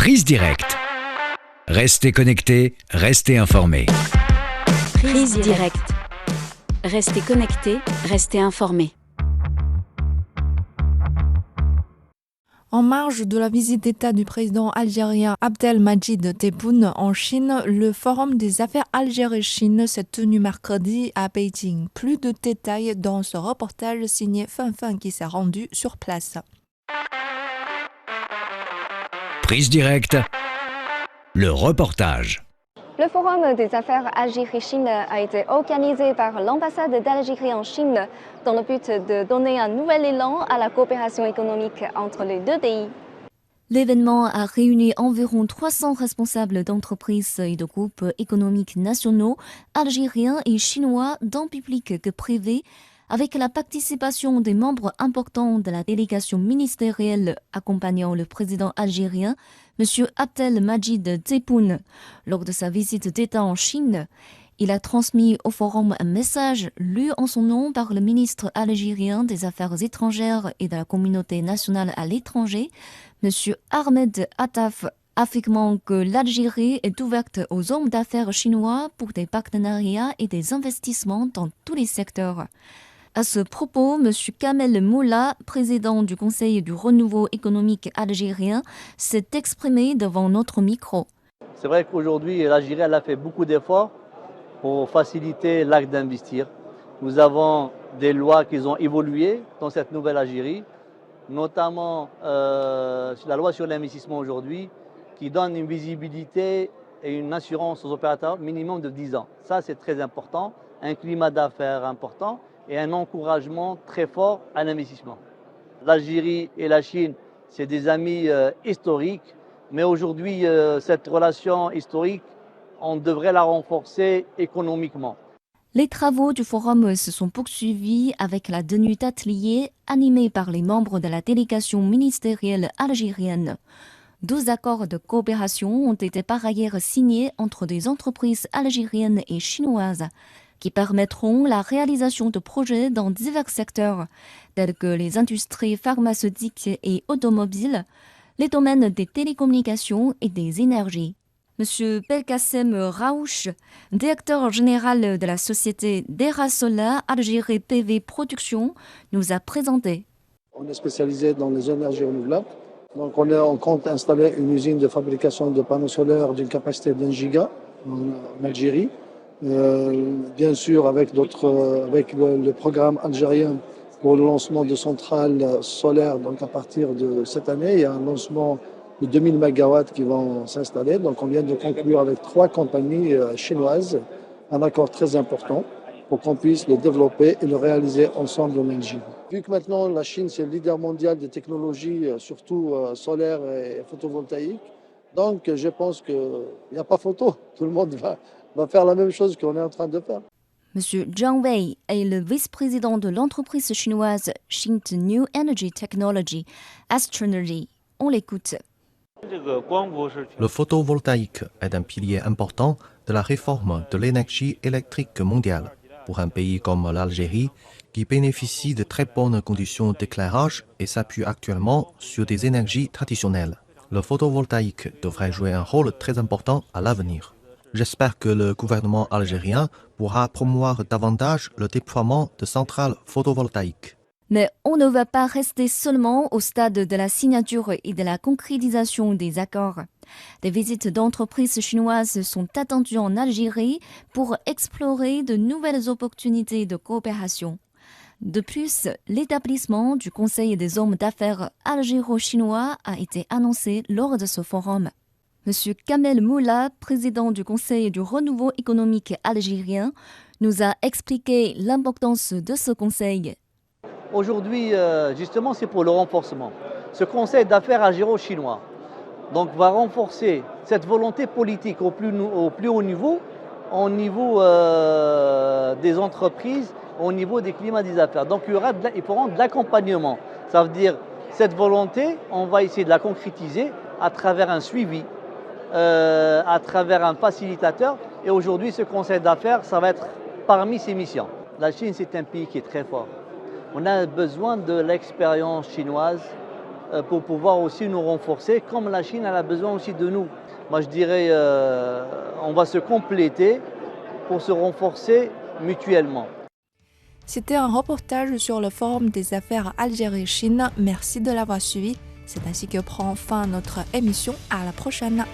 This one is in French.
Prise directe. Restez connectés, restez informés. Prise directe. Restez connectés, restez informés. En marge de la visite d'État du président algérien Abdelmadjid Tebboune en Chine, le Forum des affaires Algérie-Chine s'est tenu mercredi à Beijing. Plus de détails dans ce reportage signé Fan qui s'est rendu sur place. Prise directe. Le reportage. Le Forum des affaires Algérie-Chine a été organisé par l'ambassade d'Algérie en Chine dans le but de donner un nouvel élan à la coopération économique entre les deux pays. L'événement a réuni environ 300 responsables d'entreprises et de groupes économiques nationaux, algériens et chinois, tant publics que privés, avec la participation des membres importants de la délégation ministérielle accompagnant le président algérien, M. Abdelmadjid Tebboune. Lors de sa visite d'État en Chine, il a transmis au forum un message lu en son nom par le ministre algérien des Affaires étrangères et de la communauté nationale à l'étranger, M. Ahmed Attaf, affirmant que l'Algérie est ouverte aux hommes d'affaires chinois pour des partenariats et des investissements dans tous les secteurs. À ce propos, M. Kamel Moula, président du Conseil du renouveau économique algérien, s'est exprimé devant notre micro. C'est vrai qu'aujourd'hui, l'Algérie a fait beaucoup d'efforts pour faciliter l'acte d'investir. Nous avons des lois qui ont évolué dans cette nouvelle Algérie, notamment la loi sur l'investissement aujourd'hui, qui donne une visibilité et une assurance aux opérateurs minimum de 10 ans. Ça, c'est très important, un climat d'affaires important et un encouragement très fort à l'investissement. L'Algérie et la Chine, c'est des amis historiques, mais aujourd'hui, cette relation historique, on devrait la renforcer économiquement. Les travaux du forum se sont poursuivis avec la tenue d'ateliers animés par les membres de la délégation ministérielle algérienne. 12 accords de coopération ont été par ailleurs signés entre des entreprises algériennes et chinoises qui permettront la réalisation de projets dans divers secteurs, tels que les industries pharmaceutiques et automobiles, les domaines des télécommunications et des énergies. M. Belkacem Raouch, directeur général de la société Derasola Algérie PV Production, nous a présenté. On est spécialisé dans les énergies renouvelables. Donc on compte installer une usine de fabrication de panneaux solaires d'une capacité d'1 giga en Algérie. Bien sûr avec le programme algérien pour le lancement de centrales solaires. Donc à partir de cette année, il y a un lancement de 2000 MW qui vont s'installer. Donc on vient de conclure avec 3 compagnies chinoises un accord très important pour qu'on puisse le développer et le réaliser ensemble en Algérie. Vu que maintenant la Chine c'est le leader mondial des technologies, surtout solaires et photovoltaïques, donc je pense qu'il n'y a pas photo. Tout le monde va faire la même chose qu'on est en train de faire. Monsieur Zhang Wei est le vice-président de l'entreprise chinoise Xinte New Energy Technology, Astronergy. On l'écoute. Le photovoltaïque est un pilier important de la réforme de l'énergie électrique mondiale. Pour un pays comme l'Algérie, qui bénéficie de très bonnes conditions d'éclairage et s'appuie actuellement sur des énergies traditionnelles, le photovoltaïque devrait jouer un rôle très important à l'avenir. J'espère que le gouvernement algérien pourra promouvoir davantage le déploiement de centrales photovoltaïques. Mais on ne va pas rester seulement au stade de la signature et de la concrétisation des accords. Des visites d'entreprises chinoises sont attendues en Algérie pour explorer de nouvelles opportunités de coopération. De plus, l'établissement du Conseil des hommes d'affaires algéro-chinois a été annoncé lors de ce forum. M. Kamel Moula, président du Conseil du renouveau économique algérien, nous a expliqué l'importance de ce conseil. Aujourd'hui, justement, c'est pour le renforcement. Ce conseil d'affaires algéro-chinois va renforcer cette volonté politique au plus haut niveau, au niveau des entreprises, au niveau des climats des affaires. Donc il faut rendre de l'accompagnement. Ça veut dire, cette volonté, on va essayer de la concrétiser à travers un suivi, à travers un facilitateur. Et aujourd'hui, ce conseil d'affaires, ça va être parmi ses missions. La Chine, c'est un pays qui est très fort. On a besoin de l'expérience chinoise pour pouvoir aussi nous renforcer, comme la Chine elle a besoin aussi de nous. Moi je dirais on va se compléter pour se renforcer mutuellement. C'était un reportage sur le Forum des affaires Algérie-Chine. Merci de l'avoir suivi. C'est ainsi que prend fin notre émission. À la prochaine.